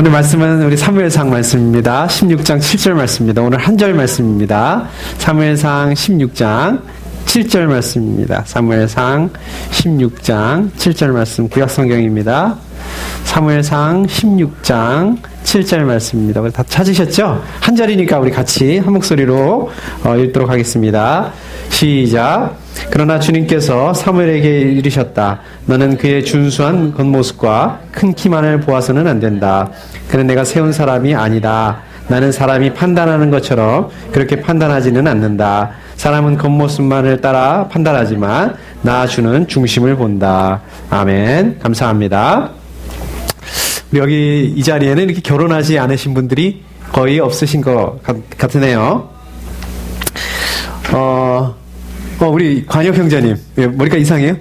오늘 말씀은 우리 사무엘상 말씀입니다. 16장 7절 말씀입니다. 오늘 한 절 말씀입니다. 사무엘상 16장 7절 말씀입니다. 사무엘상 16장 7절 말씀 구약성경입니다. 사무엘상 16장 7절 말씀입니다. 다 찾으셨죠? 한 절이니까 우리 같이 한 목소리로 읽도록 하겠습니다. 시작. 그러나 주님께서 사무엘에게 이르셨다. 너는 그의 준수한 겉모습과 큰 키만을 보아서는 안 된다. 그는 내가 세운 사람이 아니다. 나는 사람이 판단하는 것처럼 그렇게 판단하지는 않는다. 사람은 겉모습만을 따라 판단하지만 나 주는 중심을 본다. 아멘. 감사합니다. 여기 이 자리에는 이렇게 결혼하지 않으신 분들이 거의 없으신 것 같으네요. 우리 관혁 형제님, 머리가 이상해요?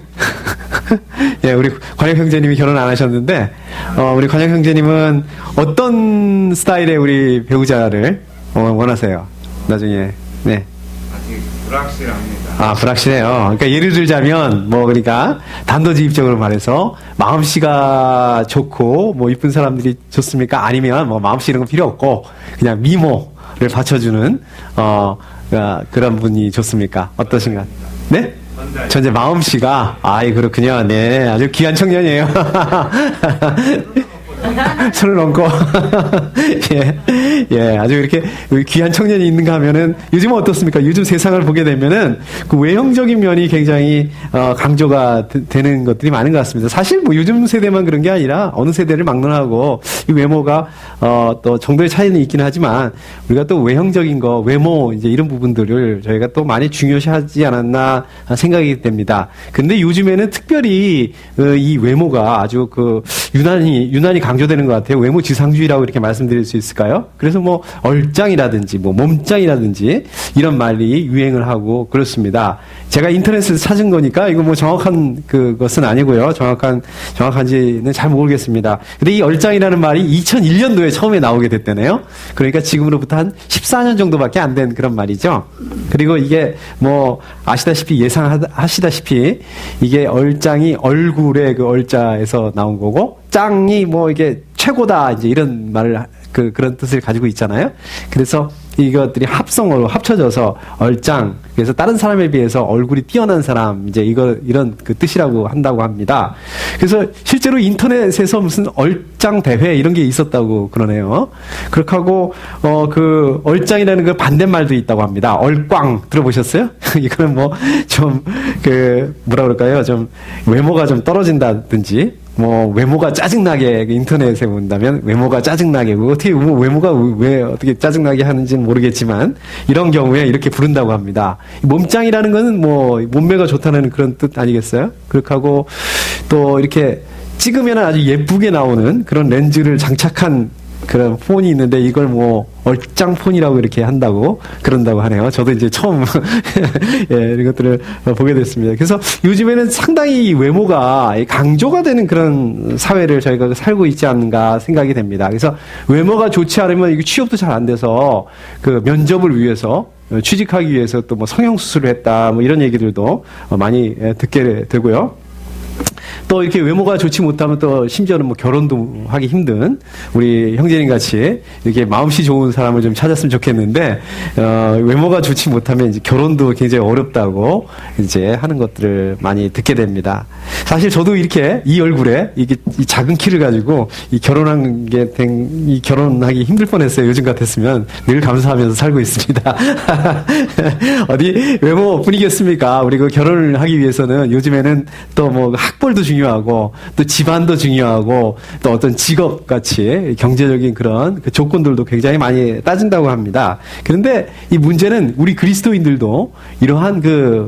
예, 우리 관혁 형제님이 결혼 안 하셨는데, 우리 관혁 형제님은 어떤 스타일의 우리 배우자를 원하세요? 나중에, 네. 아직 불확실합니다. 아, 불확실해요. 그러니까 예를 들자면, 그러니까, 단도직입적으로 말해서, 마음씨가 좋고, 이쁜 사람들이 좋습니까? 아니면, 마음씨 이런 거 필요 없고, 그냥 미모를 받쳐주는, 그런 분이 좋습니까? 어떠신가요? 네? 전제 마음씨가, 그렇군요. 네. 아주 귀한 청년이에요. 손을 얹고. 예, 아주 이렇게 귀한 청년이 있는가 하면은, 요즘은 어떻습니까? 요즘 세상을 보게 되면은, 그 외형적인 면이 굉장히, 강조가 되는 것들이 많은 것 같습니다. 사실 요즘 세대만 그런 게 아니라, 어느 세대를 막론하고, 이 외모가, 또 정도의 차이는 있긴 하지만, 우리가 또 외형적인 거, 외모, 이제 이런 부분들을 저희가 또 많이 중요시하지 않았나 생각이 됩니다. 근데 요즘에는 특별히, 이 외모가 아주 유난히 강조되는 것 같아요. 외모 지상주의라고 이렇게 말씀드릴 수 있을까요? 그래서 얼짱이라든지, 몸짱이라든지, 이런 말이 유행을 하고 그렇습니다. 제가 인터넷에서 찾은 거니까, 이거 정확한 그것은 아니고요. 정확한지는 잘 모르겠습니다. 근데 이 얼짱이라는 말이 2001년도에 처음에 나오게 됐다네요. 그러니까 지금으로부터 한 14년 정도밖에 안 된 그런 말이죠. 그리고 이게 아시다시피, 예상하시다시피, 이게 얼짱이 얼굴의 그 얼자에서 나온 거고, 짱이 이게 최고다, 이제 이런 말을, 그런 뜻을 가지고 있잖아요. 그래서 이것들이 합성어로 합쳐져서 얼짱, 그래서 다른 사람에 비해서 얼굴이 뛰어난 사람, 이제 이런 그 뜻이라고 한다고 합니다. 그래서 실제로 인터넷에서 무슨 얼짱 대회 이런 게 있었다고 그러네요. 그렇게 하고, 얼짱이라는 그 반대말도 있다고 합니다. 얼꽝, 들어보셨어요? 이거는 뭐라 그럴까요? 좀, 외모가 좀 떨어진다든지, 외모가 짜증나게, 인터넷에 본다면, 외모가 짜증나게, 어떻게, 외모가 왜 어떻게 짜증나게 하는지는 모르겠지만, 이런 경우에 이렇게 부른다고 합니다. 몸짱이라는 거는 몸매가 좋다는 그런 뜻 아니겠어요? 그렇게 하고, 또 이렇게 찍으면 아주 예쁘게 나오는 그런 렌즈를 장착한 그런 폰이 있는데, 이걸 얼짱폰이라고 이렇게 그런다고 하네요. 저도 이제 처음, 예, 이런 것들을 보게 됐습니다. 그래서 요즘에는 상당히 외모가 강조가 되는 그런 사회를 저희가 살고 있지 않는가 생각이 됩니다. 그래서 외모가 좋지 않으면 이게 취업도 잘 안 돼서 면접을 위해서 취직하기 위해서 또 성형수술을 했다, 이런 얘기들도 많이 듣게 되고요. 또 이렇게 외모가 좋지 못하면 또 심지어는 결혼도 하기 힘든 우리 형제님 같이 이렇게 마음씨 좋은 사람을 좀 찾았으면 좋겠는데, 외모가 좋지 못하면 이제 결혼도 굉장히 어렵다고 이제 하는 것들을 많이 듣게 됩니다. 사실 저도 이렇게 이 얼굴에 이 작은 키를 가지고 결혼하기 힘들 뻔했어요. 요즘 같았으면 늘 감사하면서 살고 있습니다. 어디 외모뿐이겠습니까? 우리 결혼을 하기 위해서는 요즘에는 또 학벌도 중요하고 또 집안도 중요하고 또 어떤 직업 같이 경제적인 그런 조건들도 굉장히 많이 따진다고 합니다. 그런데 이 문제는 우리 그리스도인들도 이러한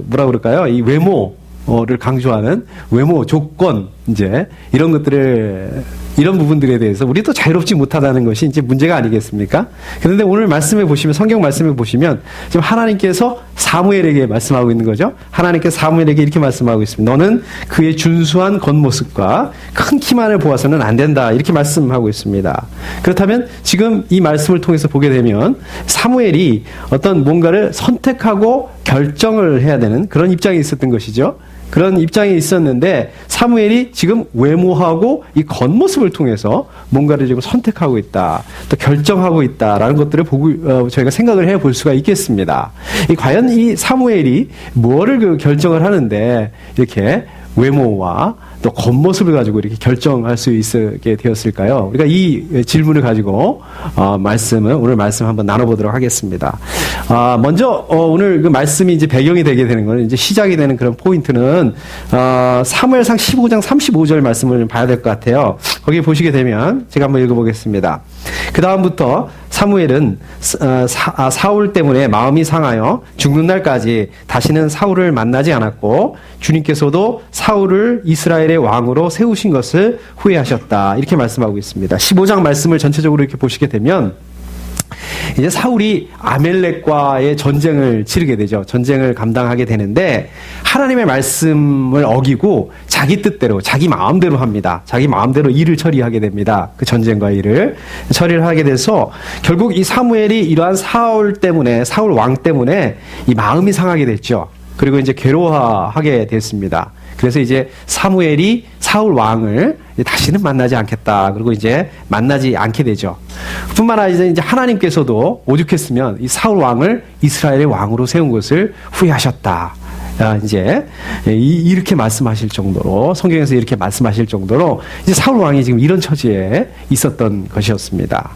뭐라 그럴까요? 이 외모를 강조하는 외모 조건, 이제 이런 것들을, 이런 부분들에 대해서 우리도 자유롭지 못하다는 것이 이제 문제가 아니겠습니까? 그런데 오늘 말씀해 보시면, 성경 말씀해 보시면 지금 하나님께서 사무엘에게 말씀하고 있는 거죠. 하나님께서 사무엘에게 이렇게 말씀하고 있습니다. 너는 그의 준수한 겉모습과 큰 키만을 보아서는 안 된다, 이렇게 말씀하고 있습니다. 그렇다면 지금 이 말씀을 통해서 보게 되면 사무엘이 어떤 뭔가를 선택하고 결정을 해야 되는 그런 입장에 있었던 것이죠. 그런 입장에 있었는데 사무엘이 지금 외모하고 이 겉모습을 통해서 뭔가를 지금 선택하고 있다, 또 결정하고 있다라는 것들을 보고 저희가 생각을 해볼 수가 있겠습니다. 과연 이 사무엘이 뭐를 결정을 하는데 이렇게 외모와 또 겉모습을 가지고 이렇게 결정할 수 있게 되었을까요? 우리가 이 질문을 가지고 오늘 말씀 한번 나눠보도록 하겠습니다. 먼저 오늘 그 말씀이 이제 배경이 되게 되는 거는 이제 시작이 되는 그런 포인트는 사무엘상 15장 35절 말씀을 봐야 될 것 같아요. 거기 보시게 되면 제가 한번 읽어보겠습니다. 그 다음부터 사무엘은 사울 때문에 마음이 상하여 죽는 날까지 다시는 사울을 만나지 않았고 주님께서도 사울을 이스라엘의 왕으로 세우신 것을 후회하셨다. 이렇게 말씀하고 있습니다. 15장 말씀을 전체적으로 이렇게 보시게 되면 이제 사울이 아멜렉과의 전쟁을 치르게 되죠. 전쟁을 감당하게 되는데 하나님의 말씀을 어기고 자기 뜻대로 자기 마음대로 합니다. 자기 마음대로 일을 처리하게 됩니다. 그 전쟁과 일을 처리를 하게 돼서 결국 이 사무엘이 이러한 사울 왕 때문에 이 마음이 상하게 됐죠. 그리고 이제 괴로워하게 됐습니다. 그래서 이제 사무엘이 사울 왕을 다시는 만나지 않겠다. 그리고 이제 만나지 않게 되죠. 뿐만 아니라 이제 하나님께서도 오죽했으면 이 사울 왕을 이스라엘의 왕으로 세운 것을 후회하셨다. 이제 이렇게 말씀하실 정도로, 성경에서 이렇게 말씀하실 정도로 이제 사울 왕이 지금 이런 처지에 있었던 것이었습니다.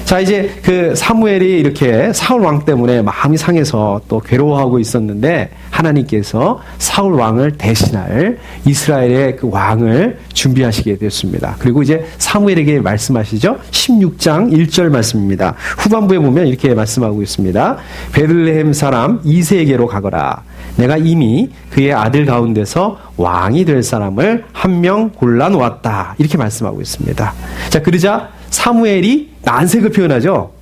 자, 이제 그 사무엘이 이렇게 사울 왕 때문에 마음이 상해서 또 괴로워하고 있었는데 하나님께서 사울 왕을 대신할 이스라엘의 그 왕을 준비하시게 됐습니다. 그리고 이제 사무엘에게 말씀하시죠. 16장 1절 말씀입니다. 후반부에 보면 이렇게 말씀하고 있습니다. 베들레헴 사람 이새에게로 가거라. 내가 이미 그의 아들 가운데서 왕이 될 사람을 한 명 골라 놓았다. 이렇게 말씀하고 있습니다. 자, 그러자 사무엘이 난색을 표현하죠.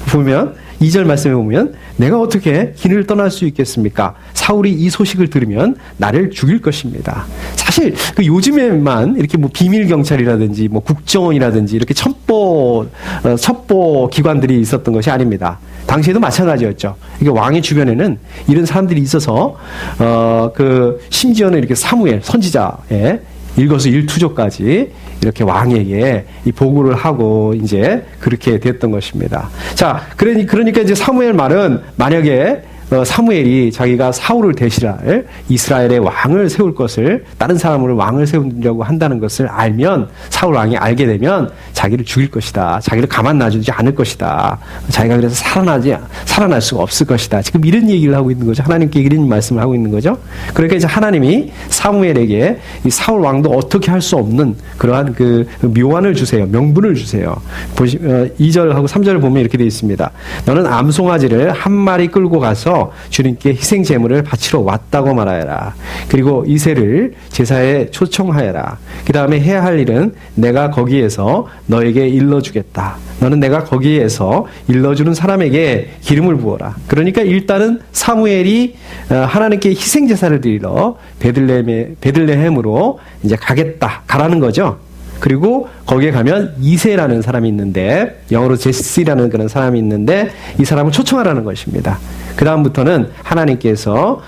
보면 2절 말씀에 보면 내가 어떻게 길을 떠날 수 있겠습니까? 사울이 이 소식을 들으면 나를 죽일 것입니다. 사실 그 요즘에만 이렇게 뭐 비밀 경찰이라든지 뭐 국정원이라든지 이렇게 첩보 기관들이 있었던 것이 아닙니다. 당시에도 마찬가지였죠. 이게 왕의 주변에는 이런 사람들이 있어서 심지어는 이렇게 사무엘 선지자의 일거수일투족까지 이렇게 왕에게 이 보고를 하고 이제 그렇게 됐던 것입니다. 자, 그러니까 이제 사무엘 말은 만약에 사무엘이 자기가 사울을 대신할 이스라엘의 왕을 세울 것을, 다른 사람으로 왕을 세우려고 한다는 것을 알면, 사울 왕이 알게 되면 자기를 죽일 것이다. 자기를 가만 놔주지 않을 것이다. 자기가 그래서 살아날 수가 없을 것이다. 지금 이런 얘기를 하고 있는 거죠. 하나님께 이런 말씀을 하고 있는 거죠. 그러니까 이제 하나님이 사무엘에게 이 사울 왕도 어떻게 할 수 없는 그러한 그 묘안을 주세요. 명분을 주세요. 2절하고 3절을 보면 이렇게 되어 있습니다. 너는 암송아지를 한 마리 끌고 가서 주님께 희생 제물을 바치러 왔다고 말하여라. 그리고 이새를 제사에 초청하여라. 그 다음에 해야 할 일은 내가 거기에서 너에게 일러주겠다. 너는 내가 거기에서 일러주는 사람에게 기름을 부어라. 그러니까 일단은 사무엘이 하나님께 희생 제사를 드리러 베들레헴으로 이제 가라는 거죠. 그리고 거기에 가면 이새라는 사람이 있는데, 영어로 제시라는 그런 사람이 있는데 이 사람을 초청하라는 것입니다. 그 다음부터는 하나님께서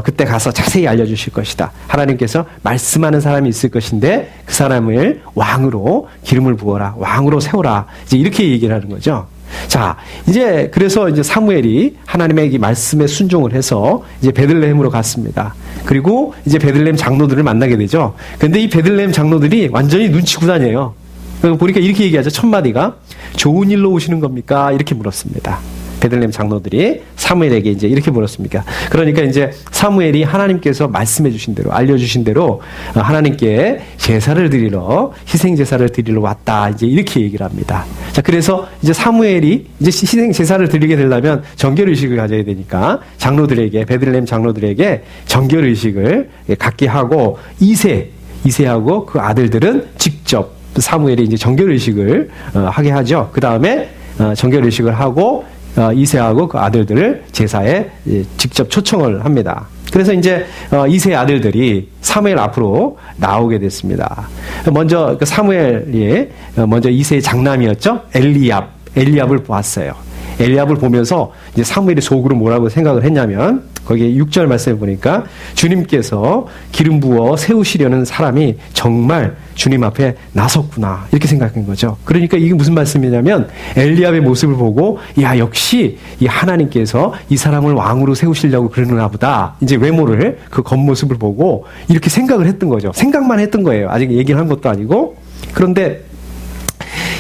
그때 가서 자세히 알려주실 것이다. 하나님께서 말씀하는 사람이 있을 것인데 그 사람을 왕으로 기름을 부어라, 왕으로 세워라, 이제 이렇게 얘기를 하는 거죠. 자, 이제 그래서 이제 사무엘이 하나님의 이 말씀에 순종을 해서 이제 베들레헴으로 갔습니다. 그리고 이제 베들레헴 장로들을 만나게 되죠. 근데 이 베들레헴 장로들이 완전히 눈치고 다녀요. 보니까 이렇게 얘기하죠. 첫 마디가 좋은 일로 오시는 겁니까? 이렇게 물었습니다. 베들레헴 장로들이 사무엘에게 이제 이렇게 물었습니까? 그러니까 이제 사무엘이 하나님께서 말씀해 주신 대로, 알려주신 대로 하나님께 제사를 드리러, 희생 제사를 드리러 왔다. 이제 이렇게 얘기를 합니다. 자, 그래서 이제 사무엘이 이제 희생 제사를 드리게 되려면 정결 의식을 가져야 되니까 장로들에게, 베들레헴 장로들에게 정결 의식을 갖게 하고 이새하고 그 아들들은 직접 사무엘이 이제 정결 의식을 하게 하죠. 그 다음에 정결 의식을 하고 이새하고 그 아들들을 제사에 직접 초청을 합니다. 그래서 이제 이새의 아들들이 사무엘 앞으로 나오게 됐습니다. 먼저 그 사무엘이 먼저 이새의 장남이었죠. 엘리압을 보았어요. 엘리압을 보면서 이제 사무엘이 속으로 뭐라고 생각을 했냐면, 거기에 6절 말씀을 보니까 주님께서 기름 부어 세우시려는 사람이 정말 주님 앞에 나섰구나 이렇게 생각한 거죠. 그러니까 이게 무슨 말씀이냐면 엘리압의 모습을 보고 야 역시 이 하나님께서 이 사람을 왕으로 세우시려고 그러나 보다. 이제 외모를 그 겉모습을 보고 이렇게 생각을 했던 거죠. 생각만 했던 거예요. 아직 얘기를 한 것도 아니고. 그런데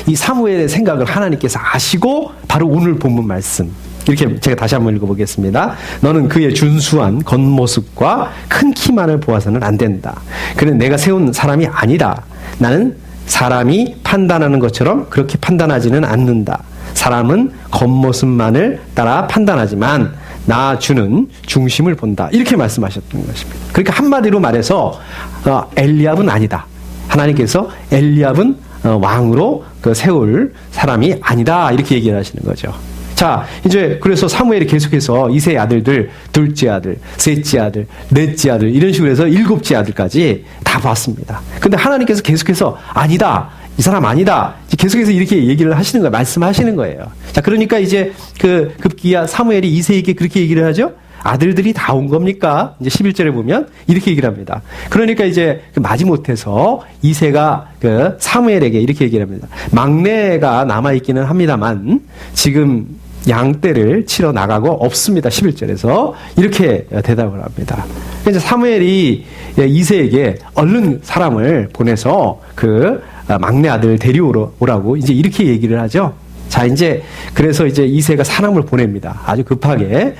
이 사무엘의 생각을 하나님께서 아시고 바로 오늘 본문 말씀 이렇게 제가 다시 한번 읽어보겠습니다. 너는 그의 준수한 겉모습과 큰 키만을 보아서는 안 된다. 그는 내가 세운 사람이 아니다. 나는 사람이 판단하는 것처럼 그렇게 판단하지는 않는다. 사람은 겉모습만을 따라 판단하지만 나 주는 중심을 본다. 이렇게 말씀하셨던 것입니다. 그러니까 한마디로 말해서 엘리압은 아니다. 하나님께서 엘리압은 왕으로 세울 사람이 아니다. 이렇게 얘기를 하시는 거죠. 자, 이제 그래서 사무엘이 계속해서 이세의 아들들, 둘째 아들, 셋째 아들, 넷째 아들 이런 식으로 해서 일곱째 아들까지 다 봤습니다. 근데 하나님께서 계속해서 아니다. 이 사람 아니다. 계속해서 이렇게 얘기를 하시는 거예요. 말씀하시는 거예요. 자, 그러니까 이제 급기야 사무엘이 이세에게 그렇게 얘기를 하죠. 아들들이 다 온 겁니까? 이제 11절에 보면 이렇게 얘기를 합니다. 그러니까 이제 마지못해서 이세가 사무엘에게 이렇게 얘기를 합니다. 막내가 남아있기는 합니다만 지금 양떼를 치러 나가고 없습니다. 11절에서 이렇게 대답을 합니다. 이제 사무엘이 이세에게 얼른 사람을 보내서 막내 아들 데려오라고 이제 이렇게 얘기를 하죠. 자, 이제, 그래서 이제 이세가 사람을 보냅니다. 아주 급하게,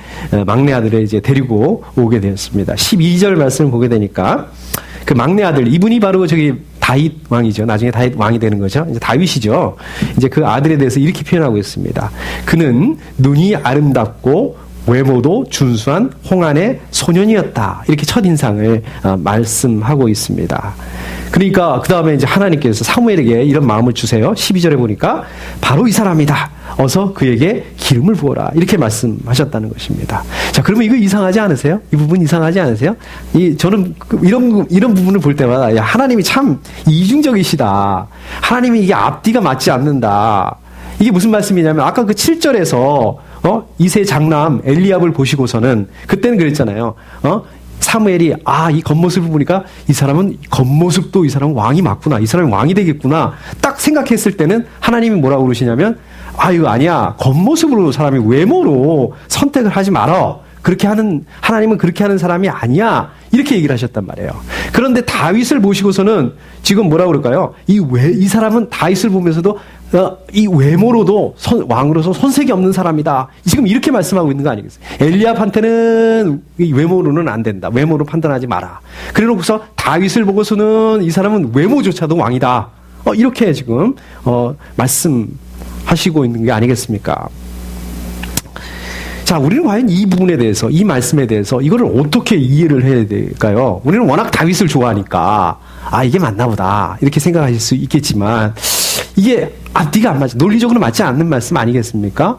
막내 아들을 이제 데리고 오게 되었습니다. 12절 말씀을 보게 되니까, 그 막내 아들, 이분이 바로 다윗 왕이죠. 나중에 다윗 왕이 되는 거죠. 이제 다윗이죠. 이제 그 아들에 대해서 이렇게 표현하고 있습니다. 그는 눈이 아름답고 외모도 준수한 홍안의 소년이었다. 이렇게 첫인상을 말씀하고 있습니다. 그러니까 그 다음에 이제 하나님께서 사무엘에게 이런 마음을 주세요. 12절에 보니까 바로 이 사람이다. 어서 그에게 기름을 부어라. 이렇게 말씀하셨다는 것입니다. 자, 그러면 이거 이상하지 않으세요? 이 부분 이상하지 않으세요? 저는 이런 부분을 볼 때마다 야, 하나님이 참 이중적이시다. 하나님이 이게 앞뒤가 맞지 않는다. 이게 무슨 말씀이냐면 아까 그 7절에서 이세 장남 엘리압을 보시고서는 그때는 그랬잖아요. 사무엘이 이 겉모습을 보니까 이 사람은 겉모습도 이 사람은 왕이 맞구나. 이 사람이 왕이 되겠구나. 딱 생각했을 때는 하나님이 뭐라고 그러시냐면 이거 아니야. 겉모습으로 사람이 외모로 선택을 하지 말아. 하나님은 그렇게 하는 사람이 아니야. 이렇게 얘기를 하셨단 말이에요. 그런데 다윗을 보시고서는 지금 뭐라고 그럴까요? 이 사람은 다윗을 보면서도 이 외모로도 왕으로서 손색이 없는 사람이다. 지금 이렇게 말씀하고 있는 거 아니겠어요? 엘리압한테는 이 외모로는 안 된다. 외모로 판단하지 마라. 그래 놓고서 다윗을 보고서는 이 사람은 외모조차도 왕이다. 이렇게 지금 말씀하시고 있는 게 아니겠습니까? 자, 우리는 과연 이 부분에 대해서, 이 말씀에 대해서 이거를 어떻게 이해를 해야 될까요? 우리는 워낙 다윗을 좋아하니까 이게 맞나 보다 이렇게 생각하실 수 있겠지만 이게 앞뒤가 안 맞죠. 논리적으로 맞지 않는 말씀 아니겠습니까?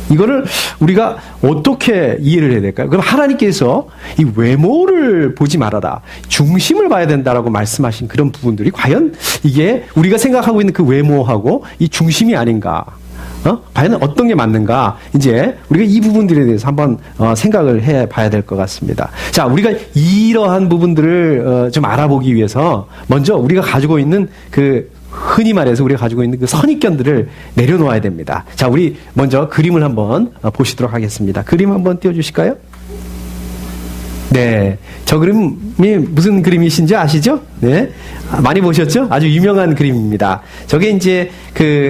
이거를 우리가 어떻게 이해를 해야 될까요? 그럼 하나님께서 이 외모를 보지 말아라. 중심을 봐야 된다라고 말씀하신 그런 부분들이 과연 이게 우리가 생각하고 있는 그 외모하고 이 중심이 아닌가? 과연 어떤 게 맞는가? 이제 우리가 이 부분들에 대해서 한번 생각을 해 봐야 될 것 같습니다. 자, 우리가 이러한 부분들을 좀 알아보기 위해서 먼저 우리가 가지고 있는 흔히 말해서 우리가 가지고 있는 그 선입견들을 내려놓아야 됩니다. 자, 우리 먼저 그림을 한번 보시도록 하겠습니다. 그림 한번 띄워주실까요? 네. 저 그림이 무슨 그림이신지 아시죠? 네. 많이 보셨죠? 아주 유명한 그림입니다. 저게 이제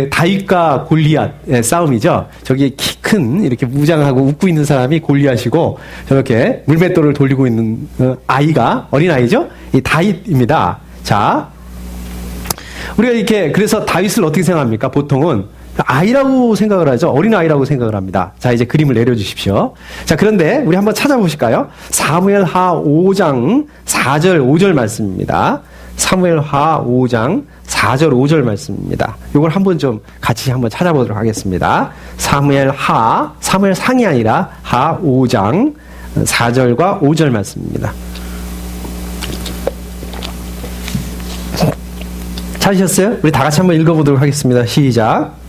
다윗과 골리앗의 싸움이죠. 저기 키 큰 이렇게 무장하고 웃고 있는 사람이 골리앗이고 저렇게 물맷돌을 돌리고 있는 아이가 어린아이죠? 이 다윗입니다. 자. 우리가 이렇게 그래서 다윗을 어떻게 생각합니까? 보통은 아이라고 생각을 하죠. 어린아이라고 생각을 합니다. 자, 이제 그림을 내려주십시오. 자, 그런데 우리 한번 찾아보실까요? 사무엘하 5장 4절 5절 말씀입니다. 사무엘하 5장 4절 5절 말씀입니다. 이걸 한번 좀 같이 한번 찾아보도록 하겠습니다. 사무엘상이 아니라 하 5장 4절과 5절 말씀입니다. 찾으셨어요? 우리 다 같이 한번 읽어보도록 하겠습니다. 시작.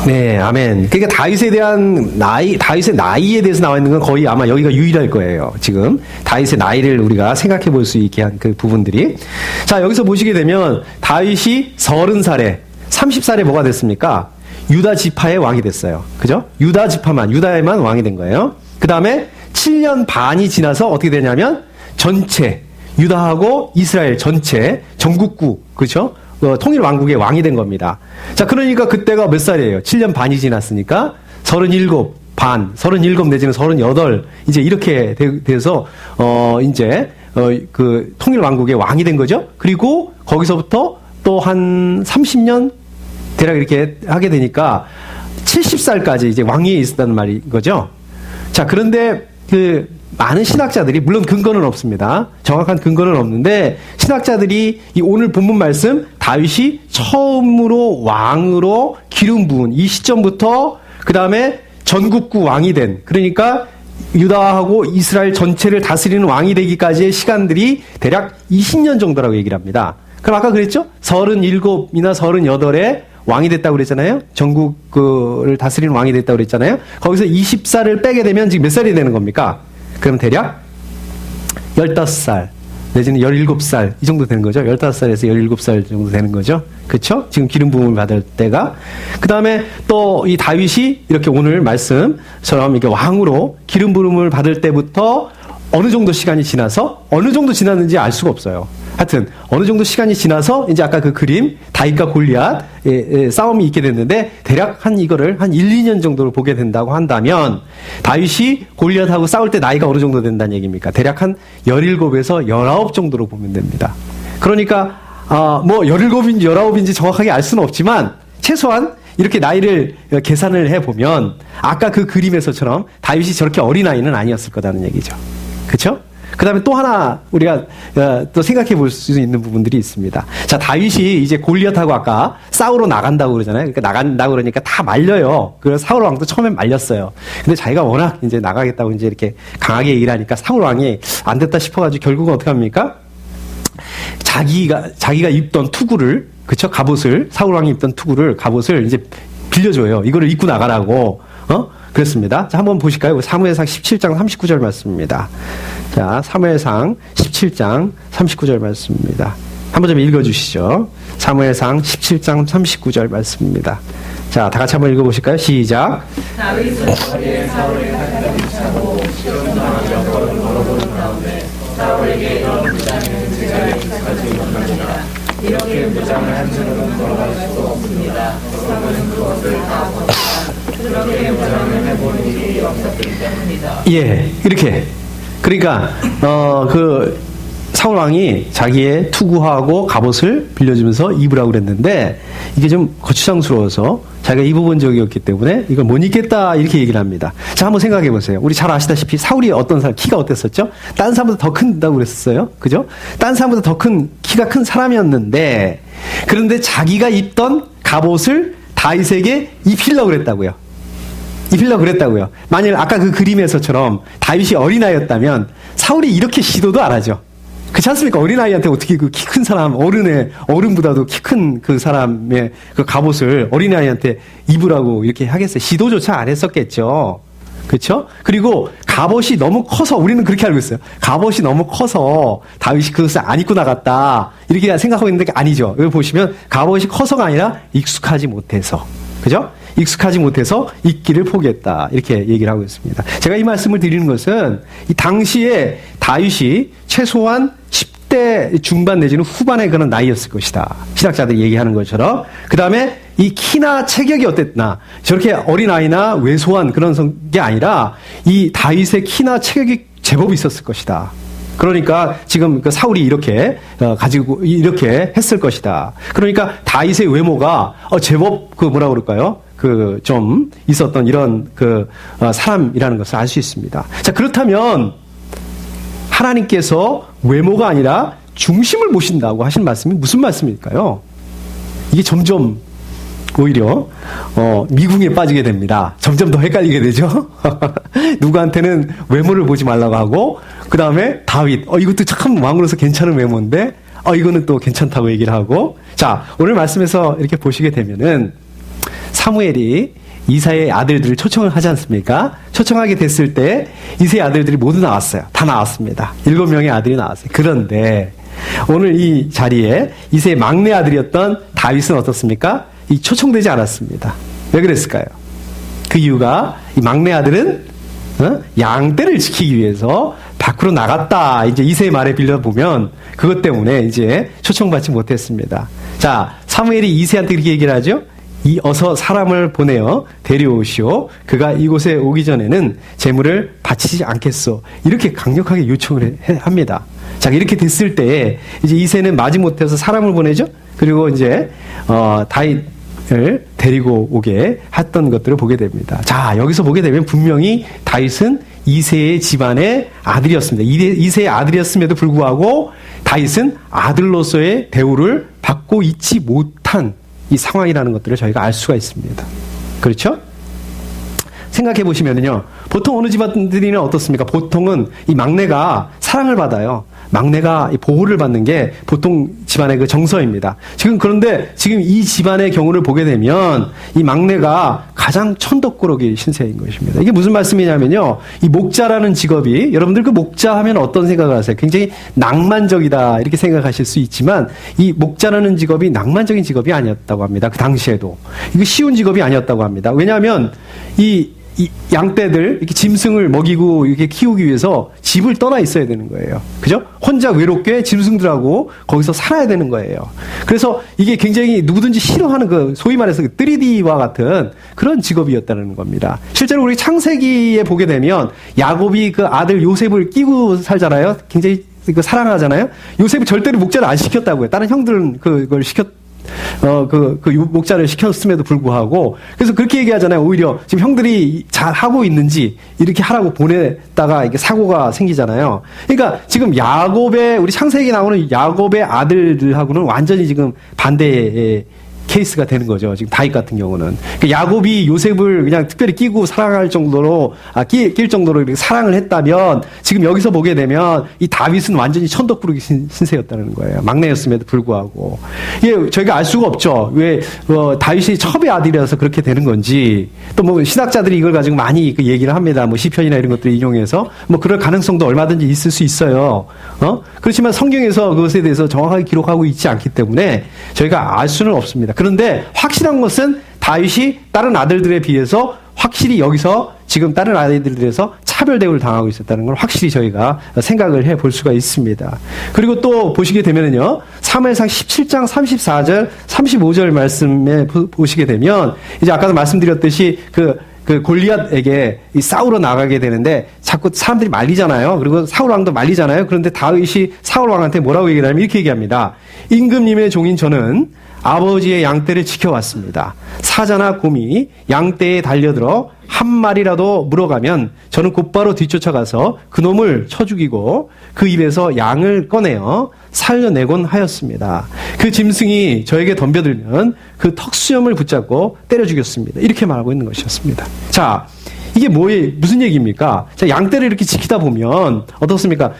네, 아멘. 그러니까 다윗에 대한 다윗의 나이에 대해서 나와 있는 건 거의 아마 여기가 유일할 거예요. 지금 다윗의 나이를 우리가 생각해 볼 수 있게 한 그 부분들이. 자, 여기서 보시게 되면 다윗이 30살에 30살에 뭐가 됐습니까? 유다 지파의 왕이 됐어요. 그죠? 유다에만 왕이 된 거예요. 그 다음에 7년 반이 지나서 어떻게 되냐면 전체 유다하고 이스라엘 전체 전국구, 그렇죠? 통일 왕국의 왕이 된 겁니다. 자, 그러니까 그때가 몇 살이에요? 7년 반이 지났으니까 37 내지는 38 이제 이렇게 돼서 이제 그 통일 왕국의 왕이 된 거죠. 그리고 거기서부터 또 한 30년 대략 이렇게 하게 되니까 70살까지 이제 왕위에 있었다는 말인 거죠. 자, 그런데 그 많은 신학자들이, 물론 근거는 없습니다. 정확한 근거는 없는데, 신학자들이 이 오늘 본문 말씀, 다윗이 처음으로 왕으로 기름 부은 이 시점부터, 그 다음에 전국구 왕이 된, 그러니까 유다하고 이스라엘 전체를 다스리는 왕이 되기까지의 시간들이 대략 20년 정도라고 얘기를 합니다. 그럼 아까 그랬죠? 37이나 38에 왕이 됐다고 그랬잖아요? 전국을 다스리는 왕이 됐다고 그랬잖아요? 거기서 20살을 빼게 되면 지금 몇 살이 되는 겁니까? 그럼 대략 15살 내지는 17살 이 정도 되는 거죠. 15살에서 17살 정도 되는 거죠. 그렇죠? 지금 기름 부음을 받을 때가. 그 다음에 또 이 다윗이 이렇게 오늘 말씀처럼 이렇게 왕으로 기름 부음을 받을 때부터 어느 정도 시간이 지나서 어느 정도 지났는지 알 수가 없어요. 하여튼 어느 정도 시간이 지나서 이제 아까 그 그림 다윗과 골리앗의 싸움이 있게 됐는데 대략 이거를 한 1, 2년 정도를 보게 된다고 한다면 다윗이 골리앗하고 싸울 때 나이가 어느 정도 된다는 얘기입니까? 대략 한 17에서 19 정도로 보면 됩니다. 그러니까 뭐 17인지 19인지 정확하게 알 수는 없지만 최소한 이렇게 나이를 계산을 해보면 아까 그 그림에서처럼 다윗이 저렇게 어린아이는 아니었을 거라는 얘기죠. 그렇죠? 그 다음에 또 하나 우리가 또 생각해 볼 수 있는 부분들이 있습니다. 자, 다윗이 이제 골리앗하고 아까 싸우러 나간다고 그러잖아요. 그러니까 나간다고 그러니까 다 말려요. 그래서 사울 왕도 처음엔 말렸어요. 근데 자기가 워낙 이제 나가겠다고 이제 이렇게 강하게 얘기하니까 사울 왕이 안 됐다 싶어가지고 결국은 어떻게 합니까? 자기가 입던 투구를, 그쵸? 갑옷을, 사울 왕이 입던 투구를, 갑옷을 이제 빌려줘요. 이거를 입고 나가라고, 그랬습니다. 자, 한번 보실까요? 사무엘상 17장 39절 말씀입니다. 자, 사무엘상 17장 39절 말씀입니다. 한번 좀 읽어주시죠. 사무엘상 17장 39절 말씀입니다. 자, 다 같이 한번 읽어보실까요? 시작. 다윗은 거리에 사울의 가까이 차고 시험당한 여벌을 걸어보는 가운데 사울에게 이런 무장의 제자를 가지고 있습니다. 이렇게 무장을 한 채로는 걸어갈 수도 없습니다. 사울은 그것을 다 보았다. 그렇게 무장을 해본 일이 없었기 때문이다. 예, 이렇게. 그러니까 사울 왕이 자기의 투구하고 갑옷을 빌려주면서 입으라고 그랬는데 이게 좀 거추장스러워서 자기가 입어본 적이었기 때문에 이걸 못 입겠다 이렇게 얘기를 합니다. 자, 한번 생각해 보세요. 우리 잘 아시다시피 사울이 어떤 사람, 키가 어땠었죠? 딴 사람보다 더 큰다고 그랬었어요. 그죠? 딴 사람보다 더 큰, 키가 큰 사람이었는데 그런데 자기가 입던 갑옷을 다윗에게 입히려고 그랬다고요. 만일 아까 그 그림에서처럼 다윗이 어린아이였다면 사울이 이렇게 시도도 안 하죠. 그렇지 않습니까? 어린아이한테 어떻게 그 키 큰 사람, 어른보다도 키 큰 그 사람의 그 갑옷을 어린아이한테 입으라고 이렇게 하겠어요? 시도조차 안 했었겠죠. 그렇죠? 그리고 갑옷이 너무 커서 우리는 그렇게 알고 있어요. 갑옷이 너무 커서 다윗이 그것을 안 입고 나갔다. 이렇게 생각하고 있는데 아니죠. 여기 보시면 갑옷이 커서가 아니라 익숙하지 못해서. 그죠? 익숙하지 못해서 입기를 포기했다. 이렇게 얘기를 하고 있습니다. 제가 이 말씀을 드리는 것은 이 당시에 다윗이 최소한 10대 중반 내지는 후반의 그런 나이였을 것이다. 신학자들이 얘기하는 것처럼. 그 다음에 이 키나 체격이 어땠나. 저렇게 어린아이나 왜소한 그런 게 아니라 이 다윗의 키나 체격이 제법 있었을 것이다. 그러니까 지금 그 사울이 이렇게 가지고 이렇게 했을 것이다. 그러니까 다윗의 외모가 제법 그 뭐라 그럴까요? 그 좀 있었던 이런 그 사람이라는 것을 알 수 있습니다. 자, 그렇다면 하나님께서 외모가 아니라 중심을 보신다고 하신 말씀이 무슨 말씀일까요? 이게 점점 오히려 미궁에 빠지게 됩니다. 점점 더 헷갈리게 되죠. 누구한테는 외모를 보지 말라고 하고 그 다음에 다윗 이것도 참 왕으로서 괜찮은 외모인데 이거는 또 괜찮다고 얘기를 하고 자 오늘 말씀에서 이렇게 보시게 되면은 사무엘이 이사의 아들들을 초청을 하지 않습니까? 초청하게 됐을 때 이사의 아들들이 모두 나왔어요. 다 나왔습니다. 7명의 아들이 나왔어요. 그런데 오늘 이 자리에 이사의 막내 아들이었던 다윗은 어떻습니까? 이 초청되지 않았습니다. 왜 그랬을까요? 그 이유가 이 막내 아들은 양떼를 지키기 위해서 밖으로 나갔다. 이제 이새의 말에 빌려보면 그것 때문에 이제 초청받지 못했습니다. 자, 사무엘이 이새한테 그렇게 얘기를 하죠. 어서 사람을 보내어 데려오시오. 그가 이곳에 오기 전에는 재물을 바치지 않겠소. 이렇게 강력하게 요청을 합니다. 자, 이렇게 됐을 때 이제 이새는 마지못해서 사람을 보내죠. 그리고 이제 다윗을 데리고 오게 했던 것들을 보게 됩니다. 자, 여기서 보게 되면 분명히 다윗은 이새의 집안의 아들이었습니다. 이새의 아들이었음에도 불구하고 다윗은 아들로서의 대우를 받고 있지 못한 이 상황이라는 것들을 저희가 알 수가 있습니다. 그렇죠? 생각해 보시면요. 보통 어느 집안들이는 어떻습니까? 보통은 이 막내가 사랑을 받아요. 막내가 보호를 받는 게 보통 집안의 그 정서입니다. 그런데 지금 이 집안의 경우를 보게 되면 이 막내가 가장 천덕꾸러기 신세인 것입니다. 이게 무슨 말씀이냐면요. 이 목자라는 직업이 여러분들 그 목자 하면 어떤 생각을 하세요? 굉장히 낭만적이다 이렇게 생각하실 수 있지만 이 목자라는 직업이 낭만적인 직업이 아니었다고 합니다. 그 당시에도. 이거 쉬운 직업이 아니었다고 합니다. 왜냐하면 이 양떼들, 이렇게 짐승을 먹이고 이렇게 키우기 위해서 집을 떠나 있어야 되는 거예요. 그죠? 혼자 외롭게 짐승들하고 거기서 살아야 되는 거예요. 그래서 이게 굉장히 누구든지 싫어하는 그 소위 말해서 그 3D와 같은 그런 직업이었다는 겁니다. 실제로 우리 창세기에 보게 되면 야곱이 그 아들 요셉을 끼고 살잖아요. 굉장히 사랑하잖아요. 요셉이 절대로 목자를 안 시켰다고요. 다른 형들은 그걸 목자를 시켰음에도 불구하고, 그래서 그렇게 얘기하잖아요. 오히려 지금 형들이 잘 하고 있는지 이렇게 하라고 보냈다가 이게 사고가 생기잖아요. 그러니까 지금 우리 창세기에 나오는 야곱의 아들들하고는 완전히 지금 반대의 케이스가 되는 거죠. 지금 다윗 같은 경우는. 그러니까 야곱이 요셉을 그냥 특별히 끼고 사랑할 정도로, 낄 정도로 이렇게 사랑을 했다면, 지금 여기서 보게 되면, 이 다윗은 완전히 천덕꾸러기 신세였다는 거예요. 막내였음에도 불구하고. 이게 저희가 알 수가 없죠. 왜, 다윗이 첩의 아들이라서 그렇게 되는 건지, 또 신학자들이 이걸 가지고 많이 그 얘기를 합니다. 시편이나 이런 것들을 인용해서, 그럴 가능성도 얼마든지 있을 수 있어요. 그렇지만 성경에서 그것에 대해서 정확하게 기록하고 있지 않기 때문에 저희가 알 수는 없습니다. 그런데 확실한 것은 다윗이 다른 아들들에 비해서 확실히 여기서 지금 다른 아이들에서 차별 대우를 당하고 있었다는 걸 확실히 저희가 생각을 해 볼 수가 있습니다. 그리고 또 보시게 되면은요, 사무엘상 17장 34절, 35절 말씀에 보시게 되면, 이제 아까도 말씀드렸듯이 그 골리앗에게 싸우러 나가게 되는데 자꾸 사람들이 말리잖아요. 그리고 사울 왕도 말리잖아요. 그런데 다윗이 사울 왕한테 뭐라고 얘기를 하냐면 이렇게 얘기합니다. 임금님의 종인 저는 아버지의 양떼를 지켜왔습니다. 사자나 곰이 양떼에 달려들어 한 마리라도 물어가면 저는 곧바로 뒤쫓아가서 그놈을 쳐 죽이고 그 입에서 양을 꺼내어 살려내곤 하였습니다. 그 짐승이 저에게 덤벼들면 그 턱수염을 붙잡고 때려 죽였습니다. 이렇게 말하고 있는 것이었습니다. 자, 이게 무슨 얘기입니까? 자, 양떼를 이렇게 지키다 보면, 어떻습니까?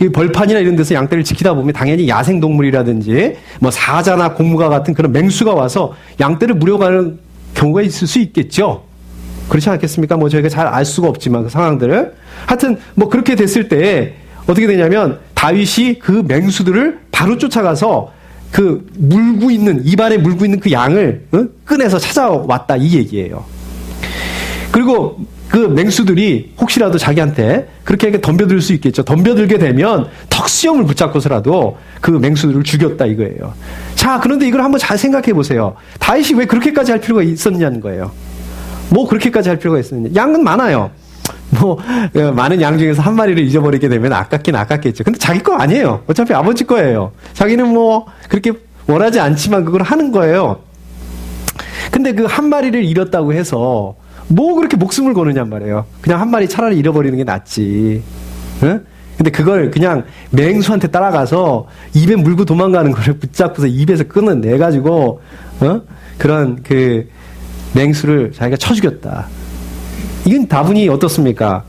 이 벌판이나 이런 데서 양떼를 지키다 보면 당연히 야생동물이라든지, 사자나 곰과 같은 그런 맹수가 와서 양떼를 물어가는 경우가 있을 수 있겠죠? 그렇지 않겠습니까? 저희가 잘 알 수가 없지만 그 상황들을. 하여튼, 그렇게 됐을 때, 어떻게 되냐면, 다윗이 그 맹수들을 바로 쫓아가서 입안에 물고 있는 그 양을 꺼내서 찾아왔다, 이 얘기예요. 그리고 그 맹수들이 혹시라도 자기한테 그렇게 덤벼들 수 있겠죠. 덤벼들게 되면 턱수염을 붙잡고서라도 그 맹수들을 죽였다 이거예요. 자, 그런데 이걸 한번 잘 생각해 보세요. 다윗이 왜 그렇게까지 할 필요가 있었냐는 거예요. 그렇게까지 할 필요가 있었느냐. 양은 많아요. 많은 양 중에서 한 마리를 잊어버리게 되면 아깝긴 아깝겠죠. 근데 자기 거 아니에요. 어차피 아버지 거예요. 자기는 그렇게 원하지 않지만 그걸 하는 거예요. 근데 그 한 마리를 잃었다고 해서 그렇게 목숨을 거느냔 말이에요. 그냥 한 마리 차라리 잃어버리는 게 낫지. 응? 근데 그걸 그냥 맹수한테 따라가서 입에 물고 도망가는 거를 붙잡고서 입에서 끊어내가지고, 그런 그 맹수를 자기가 쳐 죽였다. 이건 다분히 어떻습니까?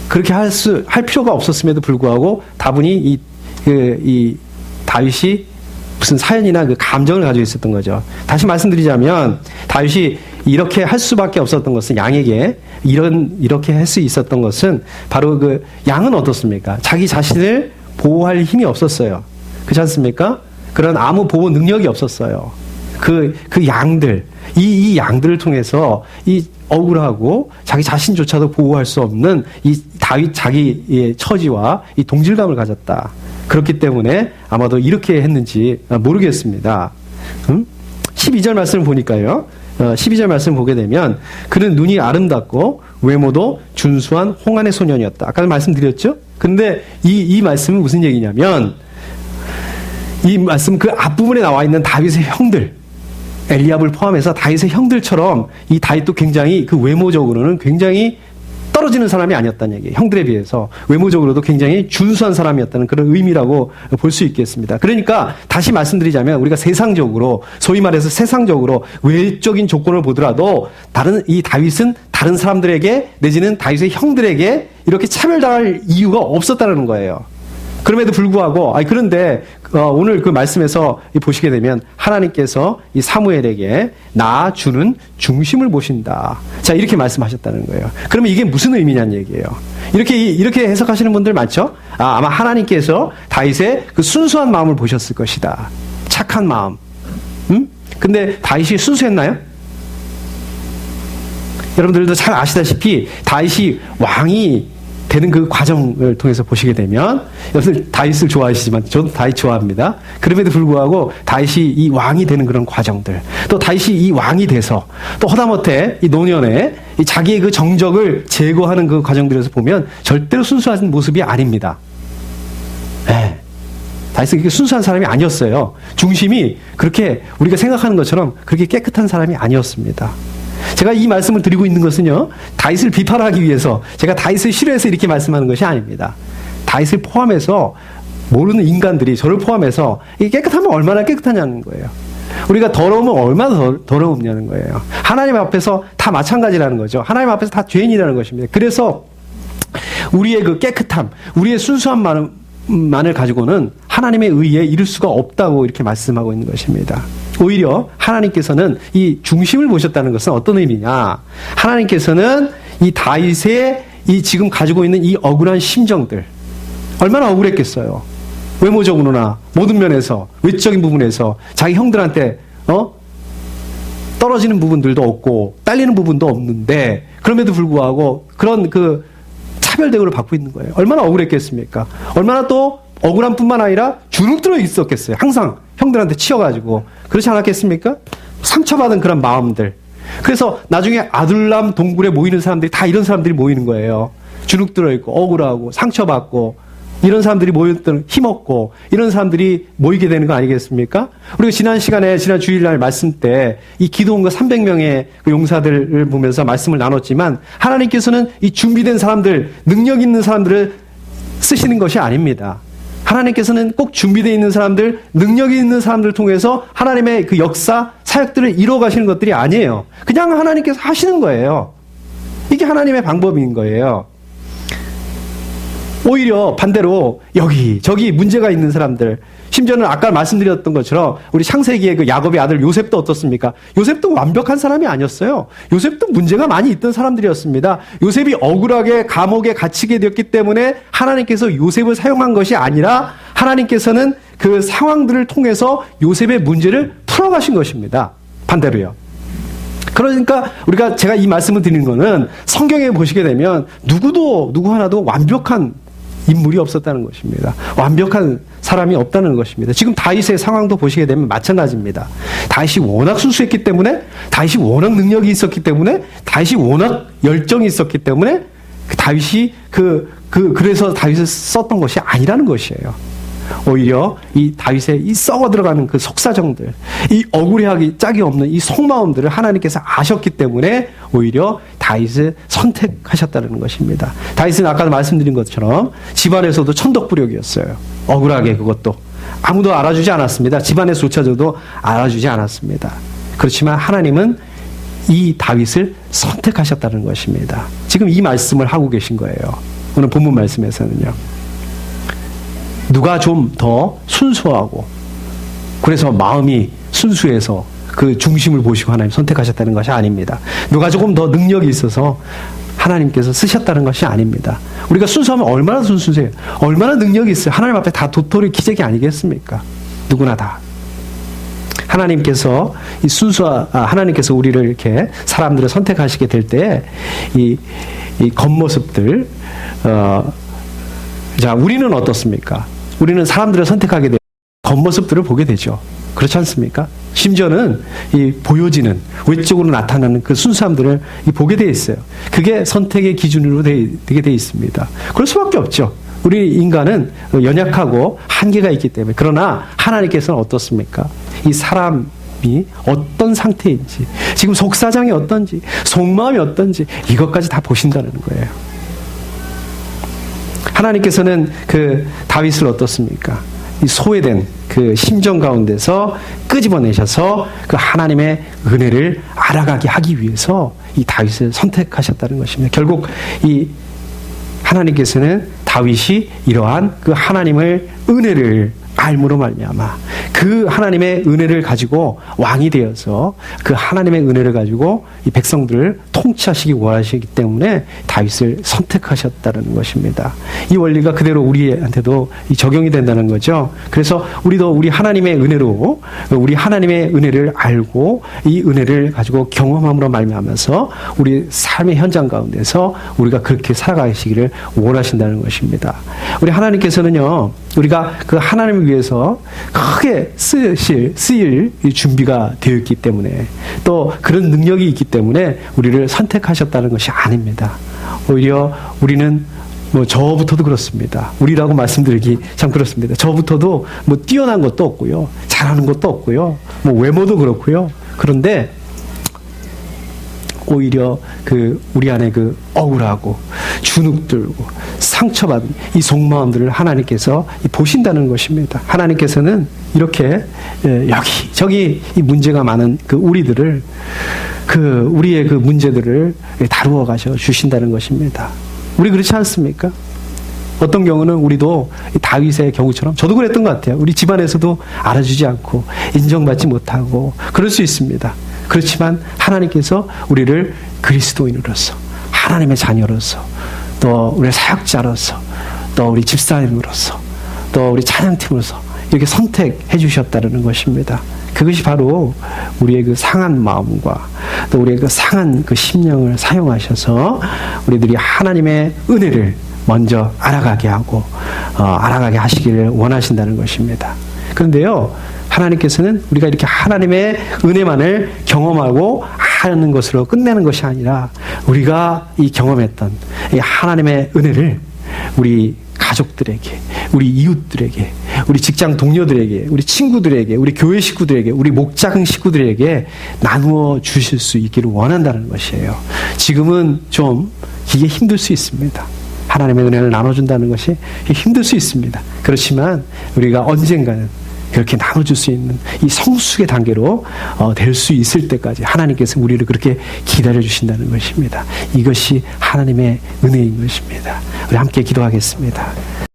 그렇게 할 필요가 없었음에도 불구하고 다분히 이 다윗이 무슨 사연이나 그 감정을 가지고 있었던 거죠. 다시 말씀드리자면 다윗이 이렇게 할 수밖에 없었던 것은 양에게 이렇게 할 수 있었던 것은 바로 그 양은 어떻습니까? 자기 자신을 보호할 힘이 없었어요. 그렇지 않습니까? 그런 아무 보호 능력이 없었어요. 그 양들, 이 양들을 통해서 이 억울하고 자기 자신조차도 보호할 수 없는 이 다윗 자기의 처지와 이 동질감을 가졌다. 그렇기 때문에 아마도 이렇게 했는지 모르겠습니다. 12절 말씀을 보니까요. 12절 말씀을 보게 되면 그는 눈이 아름답고 외모도 준수한 홍안의 소년이었다. 아까 말씀드렸죠? 근데 이 말씀은 무슨 얘기냐면 이 말씀 그 앞부분에 나와 있는 다윗의 형들 엘리압을 포함해서 다윗의 형들처럼 이 다윗도 굉장히 그 외모적으로는 굉장히 떨어지는 사람이 아니었다는 얘기예요. 형들에 비해서 외모적으로도 굉장히 준수한 사람이었다는 그런 의미라고 볼 수 있겠습니다. 그러니까 다시 말씀드리자면 우리가 세상적으로 소위 말해서 세상적으로 외적인 조건을 보더라도 이 다윗은 다른 사람들에게 내지는 다윗의 형들에게 이렇게 차별당할 이유가 없었다는 거예요. 그럼에도 불구하고 그런데 오늘 그 말씀에서 보시게 되면 하나님께서 이 사무엘에게 나 주는 중심을 보신다. 자, 이렇게 말씀하셨다는 거예요. 그러면 이게 무슨 의미냐는 얘기예요. 이렇게 해석하시는 분들 많죠? 아마 하나님께서 다윗의 그 순수한 마음을 보셨을 것이다. 착한 마음. 근데 다윗이 순수했나요? 여러분들도 잘 아시다시피 다윗이 왕이 되는 그 과정을 통해서 보시게 되면 여러분들 다윗을 좋아하시지만 저도 다윗 좋아합니다. 그럼에도 불구하고 다윗이 이 왕이 되는 그런 과정들, 또 다윗이 이 왕이 돼서 또 허다못해 이 노년에 이 자기의 그 정적을 제거하는 그 과정들에서 보면 절대로 순수한 모습이 아닙니다. 네. 다윗은 그렇게 순수한 사람이 아니었어요. 중심이 그렇게 우리가 생각하는 것처럼 그렇게 깨끗한 사람이 아니었습니다. 제가 이 말씀을 드리고 있는 것은요, 다윗을 비판하기 위해서 제가 다윗을 싫어해서 이렇게 말씀하는 것이 아닙니다. 다윗을 포함해서 모르는 인간들이 저를 포함해서 이 깨끗하면 얼마나 깨끗하냐는 거예요. 우리가 더러우면 얼마나 더러우냐는 거예요. 하나님 앞에서 다 마찬가지라는 거죠. 하나님 앞에서 다 죄인이라는 것입니다. 그래서 우리의 그 깨끗함, 우리의 순수한 만을 가지고는 하나님의 의에 이룰 수가 없다고 이렇게 말씀하고 있는 것입니다. 오히려 하나님께서는 이 중심을 보셨다는 것은 어떤 의미냐? 하나님께서는 이 다윗의 이 지금 가지고 있는 이 억울한 심정들, 얼마나 억울했겠어요. 외모적으로나 모든 면에서 외적인 부분에서 자기 형들한테 떨어지는 부분들도 없고 딸리는 부분도 없는데 그럼에도 불구하고 그런 그 차별 대우를 받고 있는 거예요. 얼마나 억울했겠습니까? 얼마나 또 억울한 뿐만 아니라 주눅들어 있었겠어요. 항상 형들한테 치여가지고. 그렇지 않았겠습니까? 상처받은 그런 마음들. 그래서 나중에 아둘람 동굴에 모이는 사람들이 다 이런 사람들이 모이는 거예요. 주눅들어 있고 억울하고 상처받고 이런 사람들이 모였던 힘없고 이런 사람들이 모이게 되는 거 아니겠습니까? 우리가 지난 주일날 말씀 때 이 기도원과 300명의 그 용사들을 보면서 말씀을 나눴지만 하나님께서는 이 준비된 사람들, 능력 있는 사람들을 쓰시는 것이 아닙니다. 하나님께서는 꼭 준비되어 있는 사람들, 능력이 있는 사람들을 통해서 하나님의 그 역사, 사역들을 이루어 가시는 것들이 아니에요. 그냥 하나님께서 하시는 거예요. 이게 하나님의 방법인 거예요. 오히려 반대로 저기 문제가 있는 사람들, 심지어는 아까 말씀드렸던 것처럼 우리 창세기의 그 야곱의 아들 요셉도 어떻습니까? 요셉도 완벽한 사람이 아니었어요. 요셉도 문제가 많이 있던 사람들이었습니다. 요셉이 억울하게 감옥에 갇히게 되었기 때문에 하나님께서 요셉을 사용한 것이 아니라 하나님께서는 그 상황들을 통해서 요셉의 문제를 풀어가신 것입니다. 반대로요. 그러니까 제가 이 말씀을 드리는 거는 성경에 보시게 되면 누구 하나도 완벽한 인물이 없었다는 것입니다. 완벽한 사람이 없다는 것입니다. 지금 다윗의 상황도 보시게 되면 마찬가지입니다. 다윗이 워낙 순수했기 때문에, 다윗이 워낙 능력이 있었기 때문에, 다윗이 워낙 열정이 있었기 때문에 다윗이 그래서 다윗을 썼던 것이 아니라는 것이에요. 오히려 이 다윗의 이 썩어 들어가는 그 속사정들, 이 억울해하기 짝이 없는 이 속마음들을 하나님께서 아셨기 때문에 오히려 다윗을 선택하셨다는 것입니다. 다윗은 아까 말씀드린 것처럼 집안에서도 천덕부력이었어요. 억울하게 그것도 아무도 알아주지 않았습니다. 집안에서조차도 알아주지 않았습니다. 그렇지만 하나님은 이 다윗을 선택하셨다는 것입니다. 지금 이 말씀을 하고 계신 거예요. 오늘 본문 말씀에서는요. 누가 좀 더 순수하고 그래서 마음이 순수해서 그 중심을 보시고 하나님 선택하셨다는 것이 아닙니다. 누가 조금 더 능력이 있어서 하나님께서 쓰셨다는 것이 아닙니다. 우리가 순수하면 얼마나 순수해요? 얼마나 능력이 있어요? 하나님 앞에 다 도토리 기적이 아니겠습니까? 누구나 다. 하나님께서 하나님께서 우리를 이렇게 사람들을 선택하시게 될 때 이 겉모습들 자 우리는 어떻습니까? 우리는 사람들을 선택하게 되면 겉모습들을 보게 되죠. 그렇지 않습니까? 심지어는 이 보여지는 외적으로 나타나는 그 순수함들을 보게 돼 있어요. 그게 선택의 기준으로 되게 돼 있습니다. 그럴 수밖에 없죠. 우리 인간은 연약하고 한계가 있기 때문에. 그러나 하나님께서는 어떻습니까? 이 사람이 어떤 상태인지, 지금 속사정이 어떤지, 속마음이 어떤지 이것까지 다 보신다는 거예요. 하나님께서는 그 다윗을 어떻습니까? 이 소외된 그 심정 가운데서 끄집어내셔서 그 하나님의 은혜를 알아가게 하기 위해서 이 다윗을 선택하셨다는 것입니다. 결국 이 하나님께서는 다윗이 이러한 그 하나님의 은혜를 알므로 말미암아 그 하나님의 은혜를 가지고 왕이 되어서 그 하나님의 은혜를 가지고 이 백성들을 통치하시기 원하시기 때문에 다윗을 선택하셨다는 것입니다. 이 원리가 그대로 우리한테도 적용이 된다는 거죠. 그래서 우리도 우리 하나님의 은혜로 우리 하나님의 은혜를 알고 이 은혜를 가지고 경험함으로 말미암아서 우리 삶의 현장 가운데서 우리가 그렇게 살아가시기를 원하신다는 것입니다. 우리 하나님께서는요, 우리가 그 하나님을 위해서 크게 쓰일 준비가 되어 있기 때문에 또 그런 능력이 있기 때문에 우리를 선택하셨다는 것이 아닙니다. 오히려 우리는 저부터도 그렇습니다. 우리라고 말씀드리기 참 그렇습니다. 저부터도 뛰어난 것도 없고요. 잘하는 것도 없고요. 외모도 그렇고요. 그런데 오히려 우리 안에 억울하고 주눅들고 상처받은 이 속마음들을 하나님께서 보신다는 것입니다. 하나님께서는 이렇게 여기 저기 이 문제가 많은 우리들을 우리의 문제들을 다루어 가셔 주신다는 것입니다. 우리 그렇지 않습니까? 어떤 경우는 우리도 다윗의 경우처럼 저도 그랬던 것 같아요. 우리 집안에서도 알아주지 않고 인정받지 못하고 그럴 수 있습니다. 그렇지만 하나님께서 우리를 그리스도인으로서 하나님의 자녀로서 또 우리 사역자로서 또 우리 집사님으로서 또 우리 찬양팀으로서 이렇게 선택해 주셨다는 것입니다. 그것이 바로 우리의 상한 마음과 또 우리의 상한 심령을 사용하셔서 우리들이 하나님의 은혜를 먼저 알아가게 하고 알아가게 하시기를 원하신다는 것입니다. 그런데요, 하나님께서는 우리가 이렇게 하나님의 은혜만을 경험하고 하는 것으로 끝내는 것이 아니라 우리가 이 경험했던 이 하나님의 은혜를 우리 가족들에게, 우리 이웃들에게, 우리 직장 동료들에게, 우리 친구들에게, 우리 교회 식구들에게, 우리 목장 식구들에게 나누어 주실 수 있기를 원한다는 것이에요. 지금은 좀 이게 힘들 수 있습니다. 하나님의 은혜를 나눠준다는 것이 힘들 수 있습니다. 그렇지만 우리가 언젠가는 그렇게 나눠줄 수 있는 이 성숙의 단계로 될 수 있을 때까지 하나님께서 우리를 그렇게 기다려주신다는 것입니다. 이것이 하나님의 은혜인 것입니다. 우리 함께 기도하겠습니다.